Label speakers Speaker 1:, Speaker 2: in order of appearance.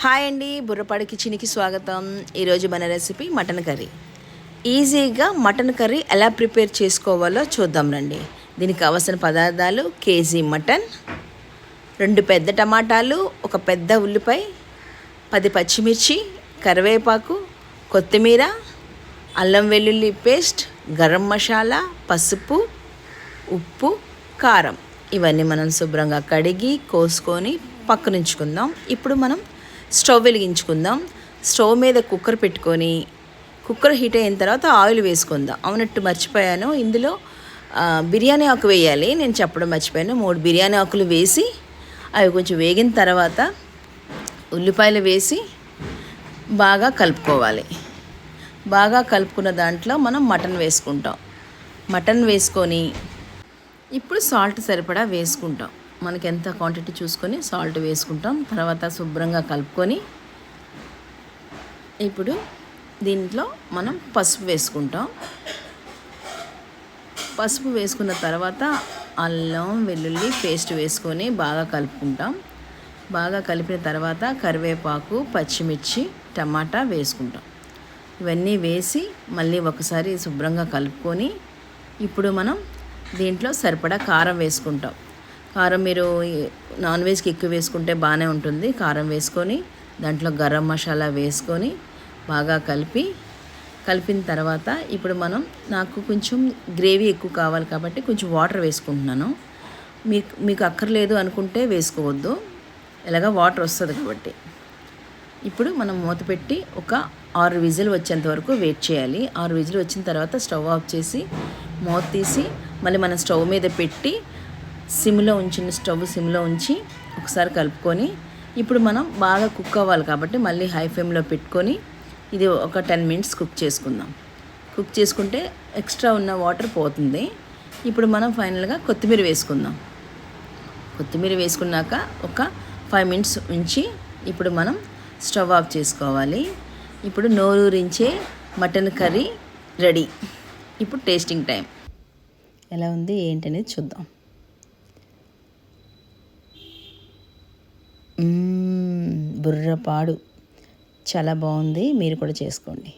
Speaker 1: Hi అండి, బుర్రపాడు కిచెన్కి స్వాగతం. ఈరోజు మన రెసిపీ మటన్ కర్రీ. ఈజీగా మటన్ కర్రీ ఎలా ప్రిపేర్ చేసుకోవాలో చూద్దాం రండి. దీనికి కావాల్సిన పదార్థాలు: కేజీ మటన్, 2 పెద్ద టమాటాలు, ఒక పెద్ద ఉల్లిపాయ, 10 పచ్చిమిర్చి, కరివేపాకు, కొత్తిమీర, అల్లం వెల్లుల్లి పేస్ట్, గరం మసాలా, పసుపు, ఉప్పు, కారం. ఇవన్నీ మనం శుభ్రంగా కడిగి కోసుకొని పక్కనుంచుకుందాం. ఇప్పుడు మనం స్టవ్ వెలిగించుకుందాం. స్టవ్ మీద కుక్కర్ పెట్టుకొని కుక్కర్ హీట్ అయిన తర్వాత ఆయిల్ వేసుకుందాం. అవునట్టు మర్చిపోయాను, ఇందులో బిర్యానీ ఆకు వేయాలి. నేను చెప్పడం మర్చిపోయాను. 3 బిర్యానీ ఆకులు వేసి అవి కొంచెం వేగిన తర్వాత ఉల్లిపాయలు వేసి బాగా కలుపుకోవాలి. బాగా కలుపుకున్న దాంట్లో మనం మటన్ వేసుకుంటాం. మటన్ వేసుకొని ఇప్పుడు సాల్ట్ సరిపడా వేసుకుంటాం. మనకి ఎంత క్వాంటిటీ చూసుకొని సాల్ట్ వేసుకుంటాం. తర్వాత శుభ్రంగా కలుపుకొని ఇప్పుడు దీంట్లో మనం పసుపు వేసుకుంటాం. పసుపు వేసుకున్న తర్వాత అల్లం వెల్లుల్లి పేస్ట్ వేసుకొని బాగా కలుపుకుంటాం. బాగా కలిపిన తర్వాత కరివేపాకు, పచ్చిమిర్చి, టమాటా వేసుకుంటాం. ఇవన్నీ వేసి మళ్ళీ ఒకసారి శుభ్రంగా కలుపుకొని ఇప్పుడు మనం దీంట్లో సరిపడా కారం వేసుకుంటాం. కారం మీరు నాన్ వెజ్కి ఎక్కువ వేసుకుంటే బాగానే ఉంటుంది. కారం వేసుకొని దాంట్లో గరం మసాలా వేసుకొని బాగా కలిపిన తర్వాత ఇప్పుడు నాకు కొంచెం గ్రేవీ ఎక్కువ కావాలి కాబట్టి కొంచెం వాటర్ వేసుకుంటున్నాను. మీకు అక్కర్లేదు అనుకుంటే వేసుకోవద్దు, ఎలాగా వాటర్ వస్తుంది కాబట్టి. ఇప్పుడు మనం మూత పెట్టి ఒక 6 విజిల్ వచ్చేంత వరకు వెయిట్ చేయాలి. 6 విజిల్ వచ్చిన తర్వాత స్టవ్ ఆఫ్ చేసి మూత తీసి మళ్ళీ మనం స్టవ్ మీద పెట్టి స్టవ్ సిమ్లో ఉంచి ఒకసారి కలుపుకొని ఇప్పుడు మనం బాగా కుక్ అవ్వాలి కాబట్టి మళ్ళీ హై ఫ్లేమ్లో పెట్టుకొని ఇది ఒక 10 మినిట్స్ కుక్ చేసుకుందాం. కుక్ చేసుకుంటే ఎక్స్ట్రా ఉన్న వాటర్ పోతుంది. ఇప్పుడు మనం ఫైనల్గా కొత్తిమీర వేసుకుందాం. కొత్తిమీర వేసుకున్నాక ఒక 5 మినిట్స్ ఉంచి ఇప్పుడు మనం స్టవ్ ఆఫ్ చేసుకోవాలి. ఇప్పుడు నోరూరించే మటన్ కర్రీ రెడీ. ఇప్పుడు టేస్టింగ్ టైం. ఎలా ఉంది ఏంటనేది చూద్దాం. బుర్రపాడు చాలా బాగుంది. మీరు కూడా చేసుకోండి.